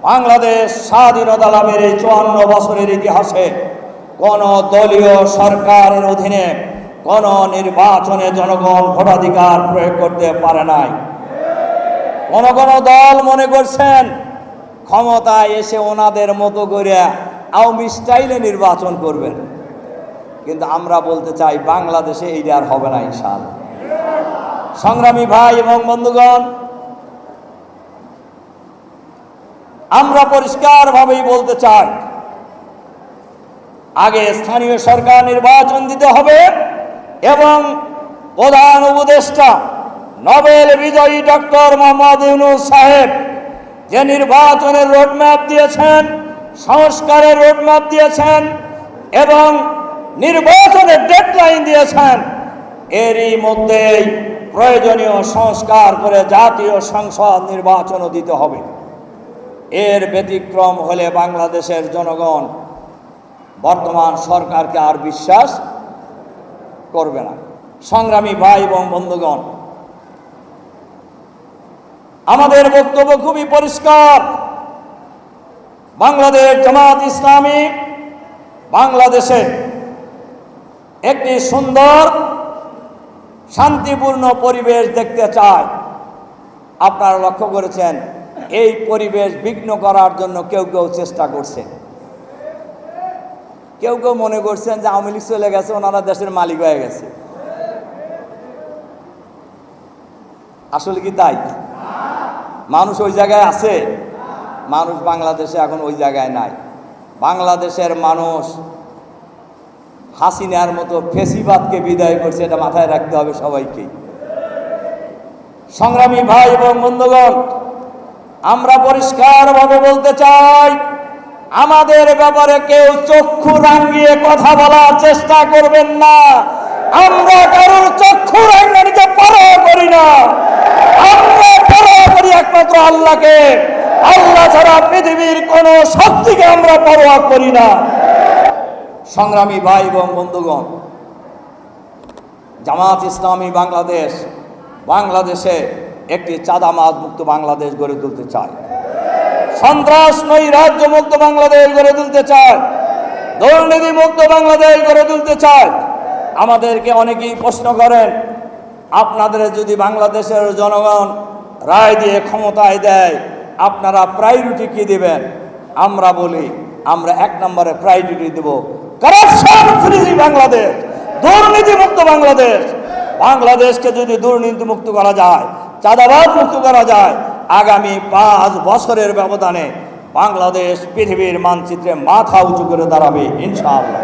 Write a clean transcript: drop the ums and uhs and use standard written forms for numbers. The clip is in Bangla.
বাংলাদেশ স্বাধীনতা লাভের এই ৫৪ বছরের ইতিহাসে কোন দলীয় সরকারের অধীনে কোন নির্বাচনে জনগণ ভোটাধিকার প্রয়োগ করতে পারে নাই। কোন কোন দল মনে করছেন ক্ষমতায় এসে ওনাদের মতো করে আওয়ামী স্টাইলে নির্বাচন করবেন, কিন্তু আমরা বলতে চাই বাংলাদেশে এইটা আর হবে না ইনশাআল্লাহ। সংগ্রামী ভাই এবং বন্ধুগণ, আমরা পরিষ্কারভাবেই বলতে চাই, আগে স্থানীয় সরকার নির্বাচন দিতে হবে এবং প্রধান উপদেষ্টা নোবেল বিজয়ী ডক্টর মোহাম্মদ ইউনূস সাহেব যে নির্বাচনের রোডম্যাপ দিয়েছেন, সংস্কারের রোডম্যাপ দিয়েছেন এবং নির্বাচনের ডেডলাইন দিয়েছেন, এরই মধ্যেই প্রয়োজনীয় সংস্কার করে জাতীয় সংসদ নির্বাচনও দিতে হবে। এর ব্যতিক্রম হলে বাংলাদেশের জনগণ বর্তমান সরকারকে আর বিশ্বাস করবে না। সংগ্রামী ভাই এবং বন্ধুগণ, আমাদের বক্তব্য খুবই পরিষ্কার। বাংলাদেশ জামাত ইসলামী বাংলাদেশে একটি সুন্দর শান্তিপূর্ণ পরিবেশ দেখতে চায়। আপনারা লক্ষ্য করেছেন এই পরিবেশ বিঘ্ন করার জন্য কেউ কেউ চেষ্টা করছে। কেউ কেউ মনে করছেন যে আওয়ামী লীগ চলে গেছে, ওনারা দেশের মালিক হয়ে গেছে। আসলে কি তাই? মানুষ ওই জায়গায় আছে? মানুষ বাংলাদেশে এখন ওই জায়গায় নাই। বাংলাদেশের মানুষ হাসিনার মতো ফেসিবাদকে বিদায় করছে, এটা মাথায় রাখতে হবে সবাইকে। সংগ্রামী ভাই এবং বন্ধুগণ, আমরা পরিষ্কারভাবে বলতে চাই, আমাদের ব্যাপারে কেউ চক্ষু রাঙিয়ে কথা বলার চেষ্টা করবেন না। আমরা কারোর চক্ষু রাঙানিকে পরোয়া করি না। আমরা পরোয়া করি একমাত্র আল্লাহকে। আল্লাহ ছাড়া পৃথিবীর কোন শক্তিকে আমরা পরোয়া করি না। সংগ্রামী ভাই এবং বন্ধুগণ, জামাত ইসলামী বাংলাদেশে একটি চাঁদাবাজ মুক্ত বাংলাদেশ গড়ে তুলতে চায়, সন্ত্রাস নৈরাজ্য মুক্ত বাংলাদেশ গড়ে তুলতে চায়, দুর্নীতি মুক্ত বাংলাদেশ গড়ে তুলতে চায়। আমাদেরকে অনেকেই প্রশ্ন করেন, আপনাদের যদি বাংলাদেশের জনগণ রায় দিয়ে ক্ষমতায় দেয়, আপনারা প্রায়োরিটি কি দিবেন? আমরা বলি, আমরা ১ নম্বরে প্রায়োরিটি দেব কারাপশন ফ্রি বাংলাদেশ, দুর্নীতি মুক্ত বাংলাদেশ। বাংলাদেশকে যদি দুর্নীতি মুক্ত করা যায়, চাঁদাবাজ মুক্ত করা যায়, আগামী ৫ বছরের ব্যবধানে বাংলাদেশ পৃথিবীর মানচিত্রে মাথা উঁচু করে দাঁড়াবে ইনশাআল্লাহ।